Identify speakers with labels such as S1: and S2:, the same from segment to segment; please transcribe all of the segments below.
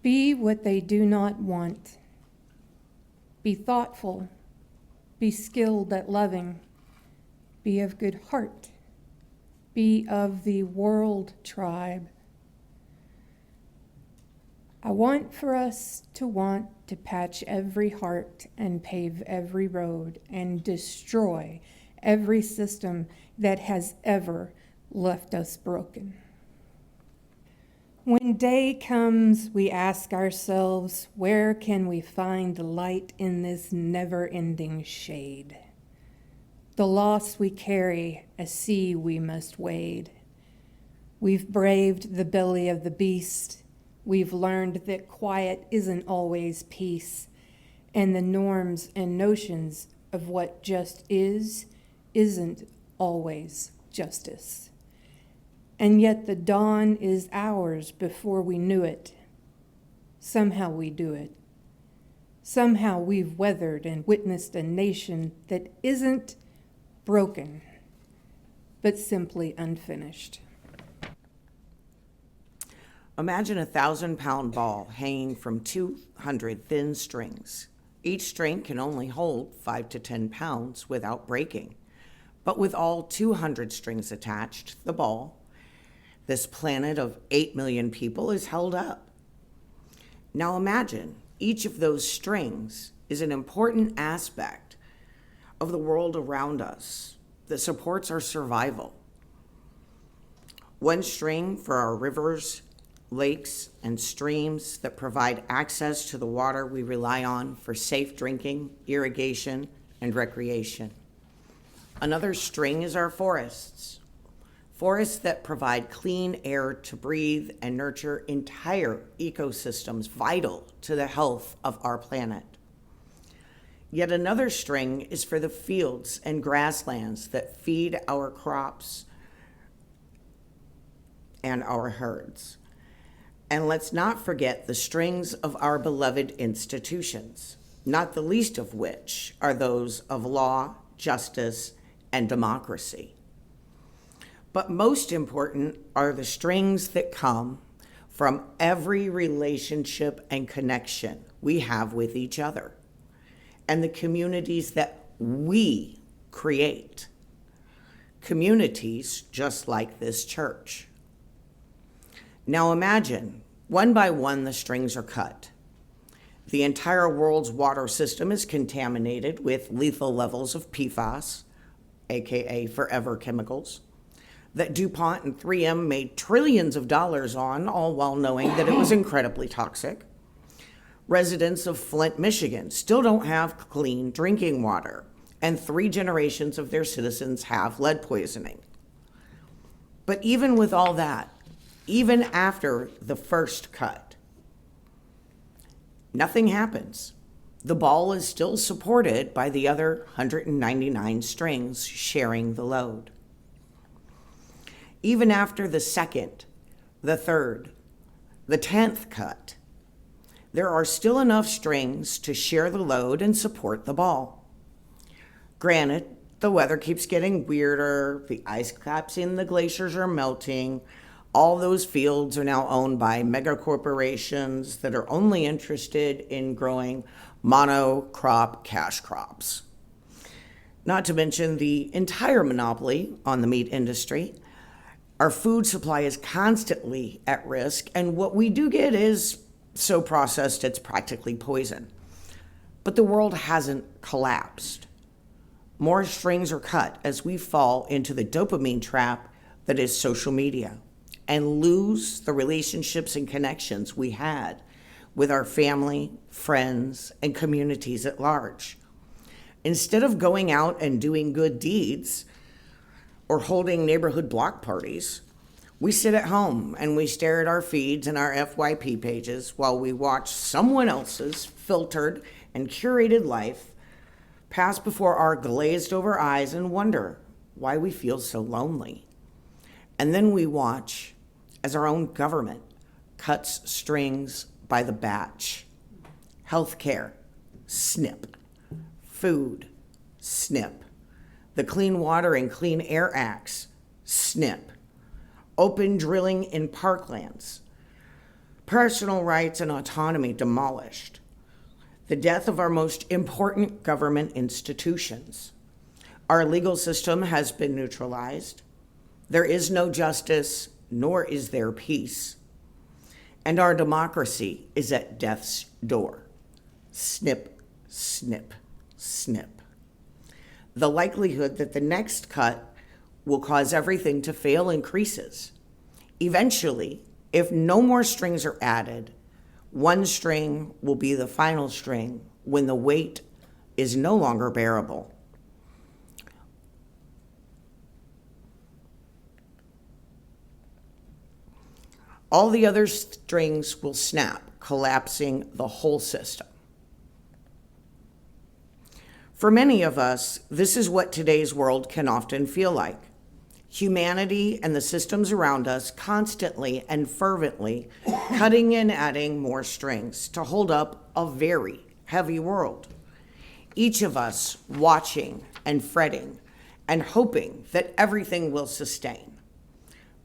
S1: Be what they do not want. Be thoughtful. Be skilled at loving. Be of good heart. Be of the world tribe. I want for us to want to patch every heart and pave every road and destroy every system that has ever left us broken. When day comes, we ask ourselves, where can we find light in this never-ending shade? The loss we carry, a sea we must wade. We've braved the belly of the beast. We've learned that quiet isn't always peace, and the norms and notions of what just isn't always justice. And yet the dawn is ours before we knew it. Somehow we do it. Somehow we've weathered and witnessed a nation that isn't broken, but simply unfinished.
S2: Imagine a 1,000-pound ball hanging from 200 thin strings. Each string can only hold 5 to 10 pounds without breaking. But with all 200 strings attached, the ball, this planet of 8 million people, is held up. Now imagine each of those strings is an important aspect of the world around us that supports our survival. One string for our rivers, lakes, and streams that provide access to the water we rely on for safe drinking, irrigation, and recreation. Another string is our forests. Forests that provide clean air to breathe and nurture entire ecosystems vital to the health of our planet. Yet another string is for the fields and grasslands that feed our crops and our herds. And let's not forget the strings of our beloved institutions, not the least of which are those of law, justice, and democracy. But most important are the strings that come from every relationship and connection we have with each other, and the communities that we create. Communities just like this church. Now imagine, one by one, the strings are cut. The entire world's water system is contaminated with lethal levels of PFAS, aka forever chemicals, that DuPont and 3M made trillions of dollars on, all while knowing that it was incredibly toxic. Residents of Flint, Michigan still don't have clean drinking water, and 3 generations of their citizens have lead poisoning. But even with all that, even after the first cut, nothing happens. The ball is still supported by the other 199 strings sharing the load. Even after the second, the third, the 10th cut, there are still enough strings to share the load and support the ball. Granted, the weather keeps getting weirder, the ice caps in the glaciers are melting, all those fields are now owned by mega corporations that are only interested in growing monocrop cash crops. Not to mention the entire monopoly on the meat industry. Our food supply is constantly at risk, and what we do get is so processed it's practically poison. But the world hasn't collapsed. More strings are cut as we fall into the dopamine trap that is social media and lose the relationships and connections we had with our family, friends, and communities at large. Instead of going out and doing good deeds or holding neighborhood block parties, we sit at home and we stare at our feeds and our FYP pages while we watch someone else's filtered and curated life pass before our glazed over eyes and wonder why we feel so lonely. And then we watch as our own government cuts strings by the batch. Healthcare, snip. Food, snip. The Clean Water and Clean Air Acts, snip. Open drilling in parklands. personal rights and autonomy demolished, the death of our most important government institutions. Our legal system has been neutralized. There is no justice, nor is there peace. And our democracy is at death's door. Snip, snip, snip. The likelihood that the next cut will cause everything to fail increases. Eventually, if no more strings are added, one string will be the final string when the weight is no longer bearable. All the other strings will snap, collapsing the whole system. For many of us, this is what today's world can often feel like. Humanity and the systems around us constantly and fervently cutting and adding more strings to hold up a very heavy world. Each of us watching and fretting and hoping that everything will sustain,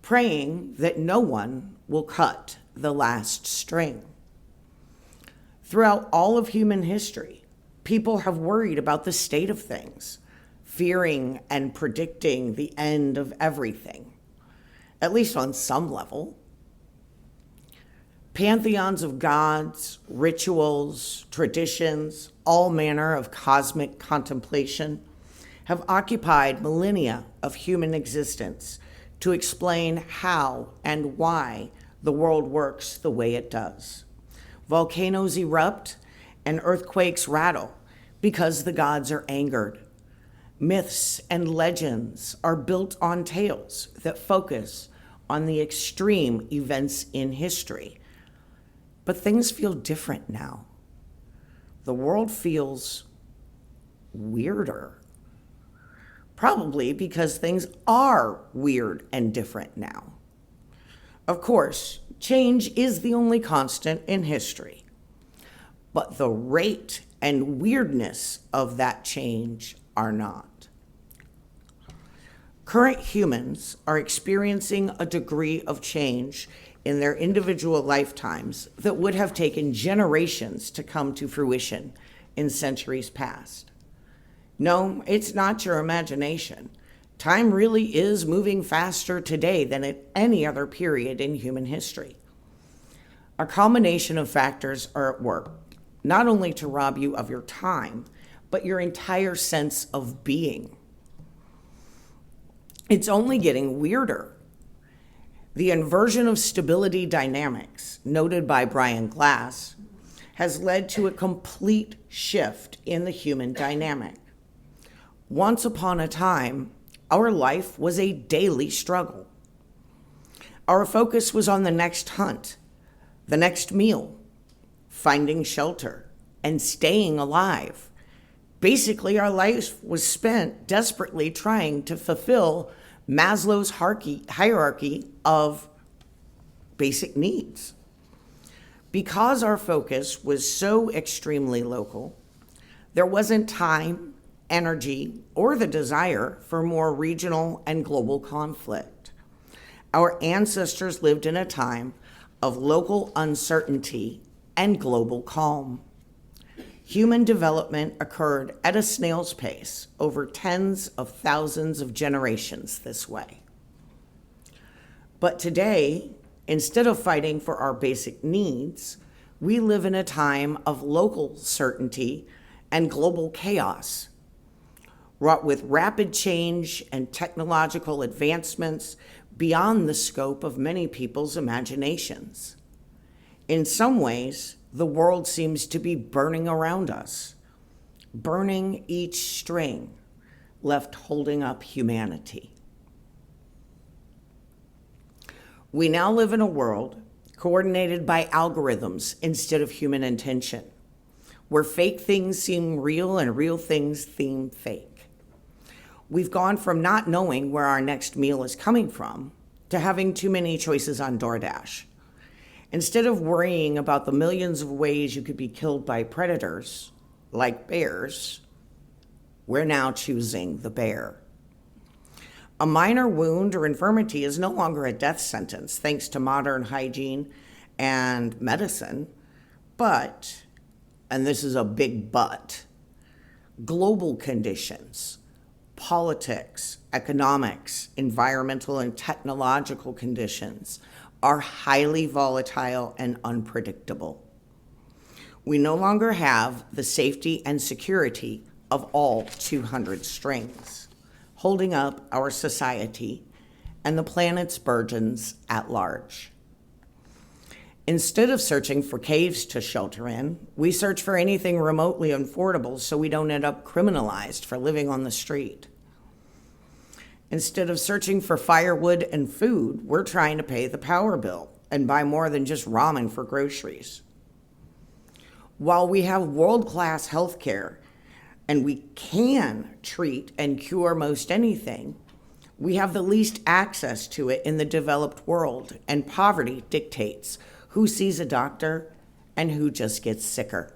S2: praying that no one will cut the last string. Throughout all of human history, people have worried about the state of things, fearing and predicting the end of everything, at least on some level. Pantheons of gods, rituals, traditions, all manner of cosmic contemplation have occupied millennia of human existence to explain how and why the world works the way it does. Volcanoes erupt and earthquakes rattle because the gods are angered. Myths and legends are built on tales that focus on the extreme events in history. But things feel different now. The world feels weirder. Probably because things are weird and different now. Of course, change is the only constant in history. But the rate and weirdness of that change are not. Current humans are experiencing a degree of change in their individual lifetimes that would have taken generations to come to fruition in centuries past. No, it's not your imagination. Time really is moving faster today than at any other period in human history. A combination of factors are at work, not only to rob you of your time, but your entire sense of being. It's only getting weirder. The inversion of stability dynamics, noted by Brian Glass, has led to a complete shift in the human dynamic. Once upon a time, our life was a daily struggle. Our focus was on the next hunt, the next meal, finding shelter, and staying alive. Basically, our life was spent desperately trying to fulfill Maslow's hierarchy of basic needs. Because our focus was so extremely local, there wasn't time, energy, or the desire for more regional and global conflict. Our ancestors lived in a time of local uncertainty and global calm. Human development occurred at a snail's pace over tens of thousands of generations this way. But today, instead of fighting for our basic needs, we live in a time of local certainty and global chaos, wrought with rapid change and technological advancements beyond the scope of many people's imaginations. In some ways, the world seems to be burning around us, burning each string left holding up humanity. We now live in a world coordinated by algorithms instead of human intention, where fake things seem real and real things seem fake. We've gone from not knowing where our next meal is coming from to having too many choices on DoorDash. Instead of worrying about the millions of ways you could be killed by predators, like bears, we're now choosing the bear. A minor wound or infirmity is no longer a death sentence thanks to modern hygiene and medicine, but, and this is a big but, global conditions, politics, economics, environmental and technological conditions are highly volatile and unpredictable. We no longer have the safety and security of all 200 strings, holding up our society and the planet's burdens at large. Instead of searching for caves to shelter in, we search for anything remotely affordable so we don't end up criminalized for living on the street. Instead of searching for firewood and food, we're trying to pay the power bill and buy more than just ramen for groceries. While we have world-class health care and we can treat and cure most anything, we have the least access to it in the developed world, and poverty dictates who sees a doctor and who just gets sicker.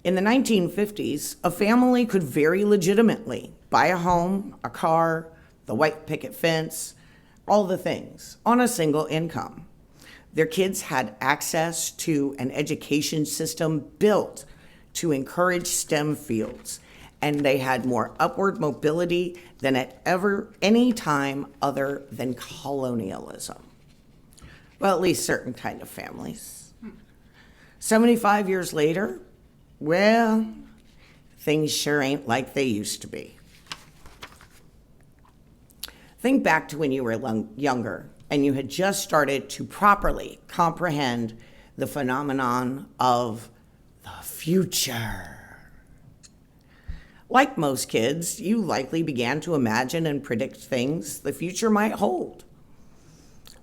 S2: In the 1950s, a family could very legitimately buy a home, a car, the white picket fence, all the things, on a single income. Their kids had access to an education system built to encourage STEM fields, and they had more upward mobility than at any time other than colonialism. Well, at least certain kind of families. 75 years later, well, things sure ain't like they used to be. Think back to when you were younger and you had just started to properly comprehend the phenomenon of the future. Like most kids, you likely began to imagine and predict things the future might hold.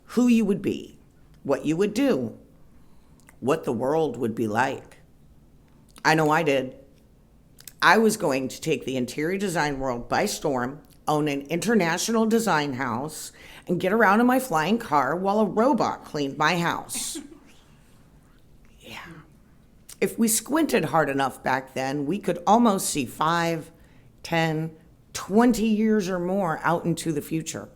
S2: Who you would be, what you would do, what the world would be like. I know I did. I was going to take the interior design world by storm, own an international design house, and get around in my flying car while a robot cleaned my house. Yeah. If we squinted hard enough back then, we could almost see 5, 10, 20 years or more out into the future.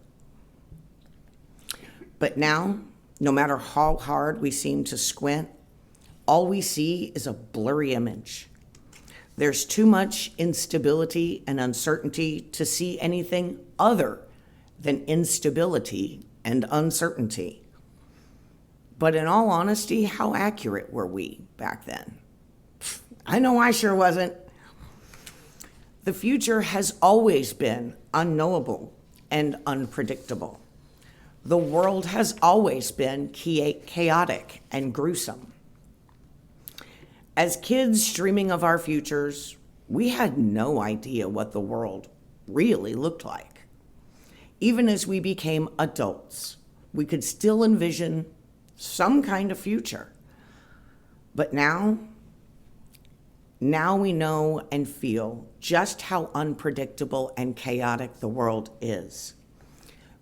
S2: But now, no matter how hard we seem to squint, all we see is a blurry image. There's too much instability and uncertainty to see anything other than instability and uncertainty. But in all honesty, how accurate were we back then? I know I sure wasn't. The future has always been unknowable and unpredictable. The world has always been chaotic and gruesome. As kids dreaming of our futures, we had no idea what the world really looked like. Even as we became adults, we could still envision some kind of future. But now we know and feel just how unpredictable and chaotic the world is,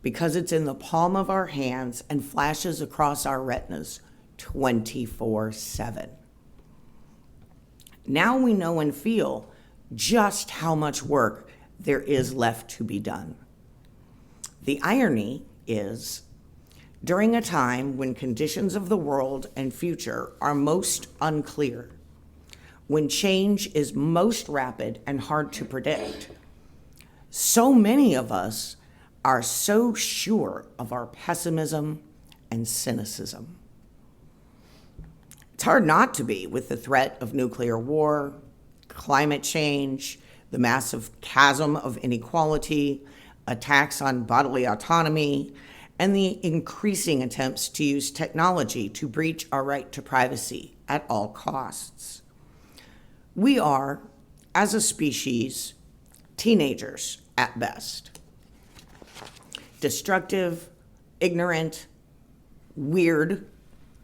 S2: because it's in the palm of our hands and flashes across our retinas 24/7. Now we know and feel just how much work there is left to be done. The irony is, during a time when conditions of the world and future are most unclear, when change is most rapid and hard to predict, so many of us are so sure of our pessimism and cynicism. It's hard not to be with the threat of nuclear war, climate change, the massive chasm of inequality, attacks on bodily autonomy, and the increasing attempts to use technology to breach our right to privacy at all costs. We are, as a species, teenagers at best. Destructive, ignorant, weird,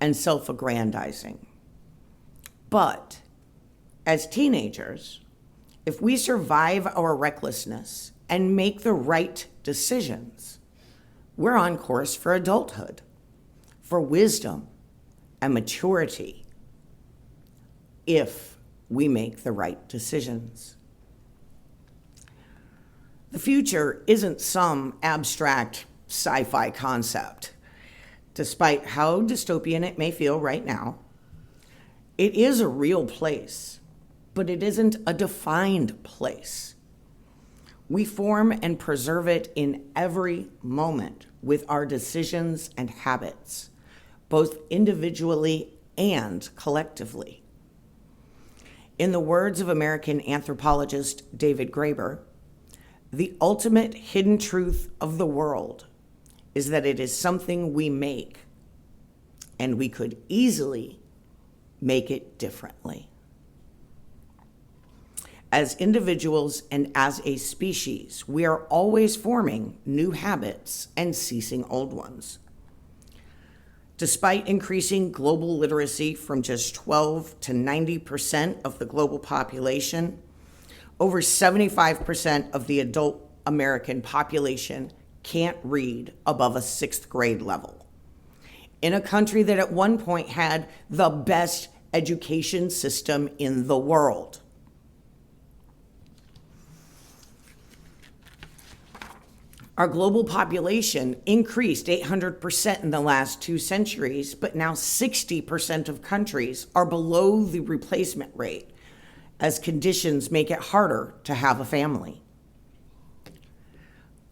S2: and self-aggrandizing. But as teenagers, if we survive our recklessness and make the right decisions, we're on course for adulthood, for wisdom and maturity, if we make the right decisions. The future isn't some abstract sci-fi concept. Despite how dystopian it may feel right now, it is a real place, but it isn't a defined place. We form and preserve it in every moment with our decisions and habits, both individually and collectively. In the words of American anthropologist David Graeber, the ultimate hidden truth of the world is that it is something we make, and we could easily make it differently. As individuals and as a species, we are always forming new habits and ceasing old ones. Despite increasing global literacy from just 12 to 90% of the global population, over 75% of the adult American population can't read above a 6th grade level. In a country that at one point had the best education system in the world. Our global population increased 800% in the last 2 centuries, but now 60% of countries are below the replacement rate as conditions make it harder to have a family.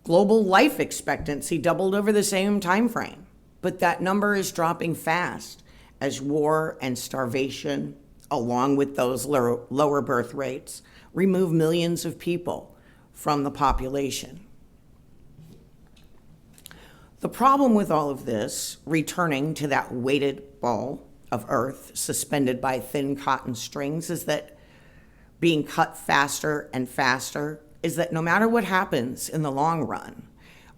S2: Global life expectancy doubled over the same time frame, but that number is dropping fast as war and starvation, along with those lower birth rates, remove millions of people from the population. The problem with all of this, returning to that weighted ball of earth suspended by thin cotton strings, is that being cut faster and faster is that no matter what happens in the long run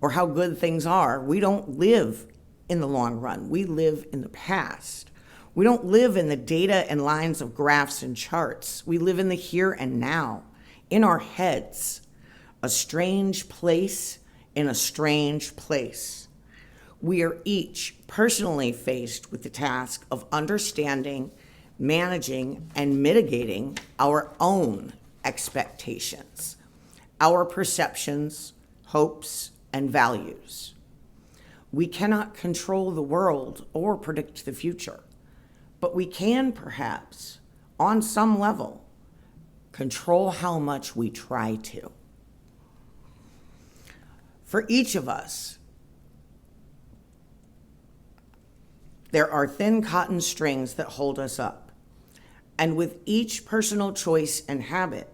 S2: or how good things are, we don't live in the long run. We live in the past. We don't live in the data and lines of graphs and charts. We live in the here and now, in our heads, a strange place in a strange place. We are each personally faced with the task of understanding, managing, and mitigating our own expectations, our perceptions, hopes, and values. We cannot control the world or predict the future, but we can perhaps, on some level, control how much we try to. For each of us, there are thin cotton strings that hold us up. And with each personal choice and habit,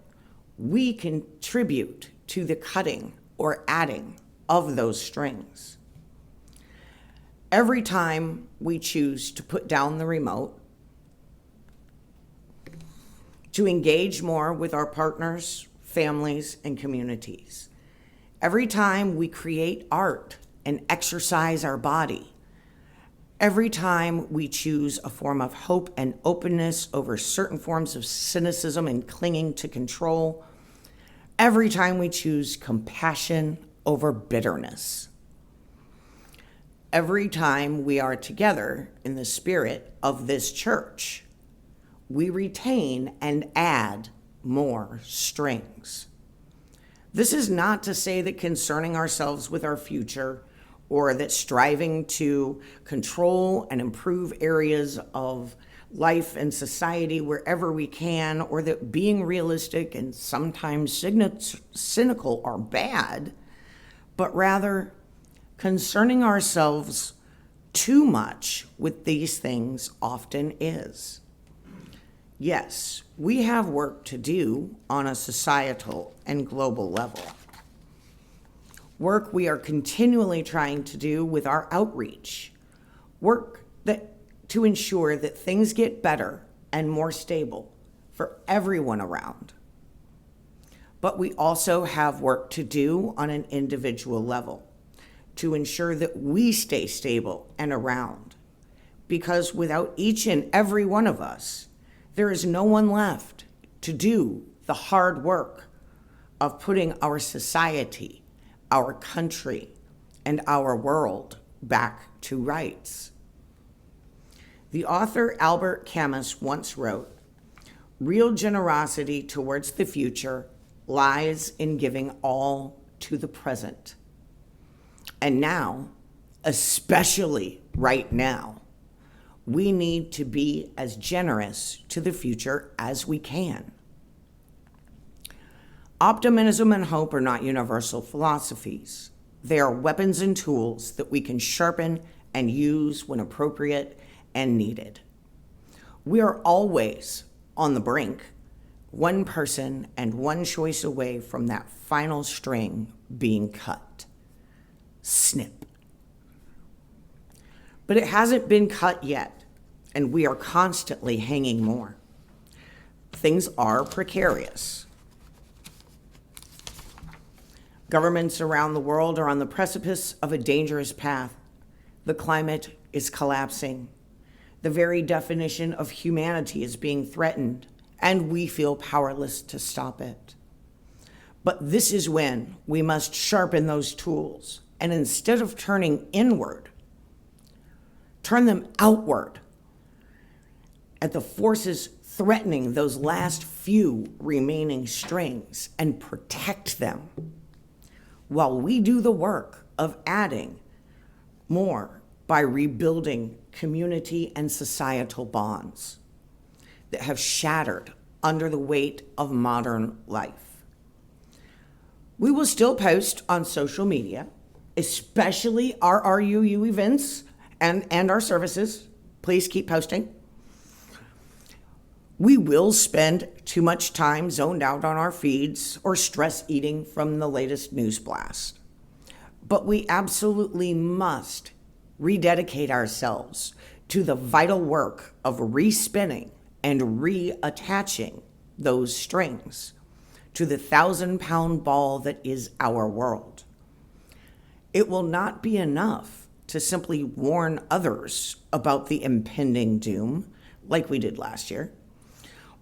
S2: we contribute to the cutting or adding of those strings. Every time we choose to put down the remote, to engage more with our partners, families, and communities, every time we create art and exercise our body, every time we choose a form of hope and openness over certain forms of cynicism and clinging to control, every time we choose compassion over bitterness, every time we are together in the spirit of this church, we retain and add more strings. This is not to say that concerning ourselves with our future or that striving to control and improve areas of life and society wherever we can, or that being realistic and sometimes cynical are bad, but rather concerning ourselves too much with these things often is. Yes, we have work to do on a societal and global level. Work we are continually trying to do with our outreach. Work to ensure that things get better and more stable for everyone around. But we also have work to do on an individual level to ensure that we stay stable and around. Because without each and every one of us, there is no one left to do the hard work of putting our society, our country, and our world back to rights. The author Albert Camus once wrote, "Real generosity towards the future lies in giving all to the present." And now, especially right now. We need to be as generous to the future as we can. Optimism and hope are not universal philosophies. They are weapons and tools that we can sharpen and use when appropriate and needed. We are always on the brink, one person and one choice away from that final string being cut. Snip. But it hasn't been cut yet, and we are constantly hanging more. Things are precarious. Governments around the world are on the precipice of a dangerous path. The climate is collapsing. The very definition of humanity is being threatened, and we feel powerless to stop it. But this is when we must sharpen those tools, and instead of turning inward, turn them outward at the forces threatening those last few remaining strings and protect them while we do the work of adding more by rebuilding community and societal bonds that have shattered under the weight of modern life. We will still post on social media, especially our RUU events and our services. Please keep posting. We will spend too much time zoned out on our feeds or stress eating from the latest news blast. But we absolutely must rededicate ourselves to the vital work of respinning and reattaching those strings to the 1,000-pound ball that is our world. It will not be enough to simply warn others about the impending doom, like we did last year,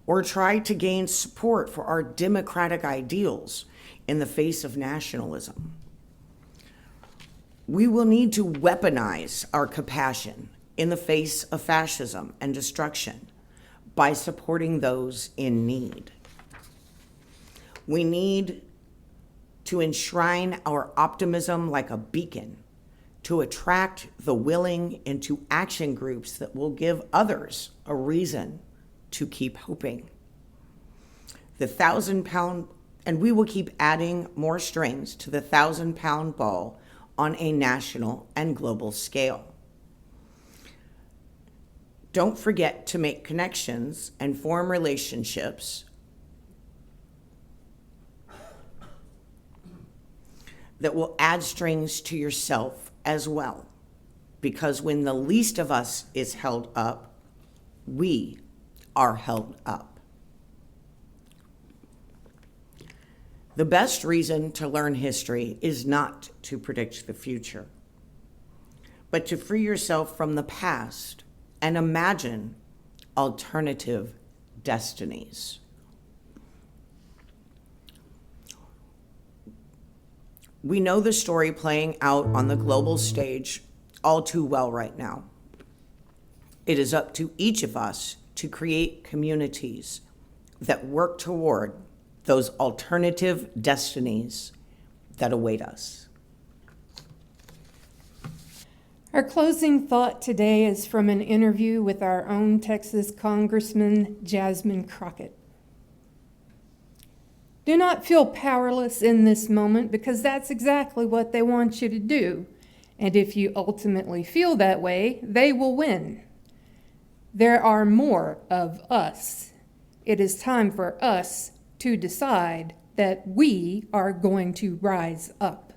S2: or try to gain support for our democratic ideals in the face of nationalism. We will need to weaponize our compassion in the face of fascism and destruction by supporting those in need. We need to enshrine our optimism like a beacon to attract the willing into action groups that will give others a reason to keep hoping. The 1,000-pound, and we will keep adding more strings to the 1,000-pound ball on a national and global scale. Don't forget to make connections and form relationships that will add strings to yourself as well. Because when the least of us is held up, we are held up. The best reason to learn history is not to predict the future, but to free yourself from the past and imagine alternative destinies. We know the story playing out on the global stage all too well right now. It is up to each of us to create communities that work toward those alternative destinies that await us.
S1: Our closing thought today is from an interview with our own Texas Congressman Jasmine Crockett. Do not feel powerless in this moment, because that's exactly what they want you to do. And if you ultimately feel that way, they will win. There are more of us. It is time for us to decide that we are going to rise up.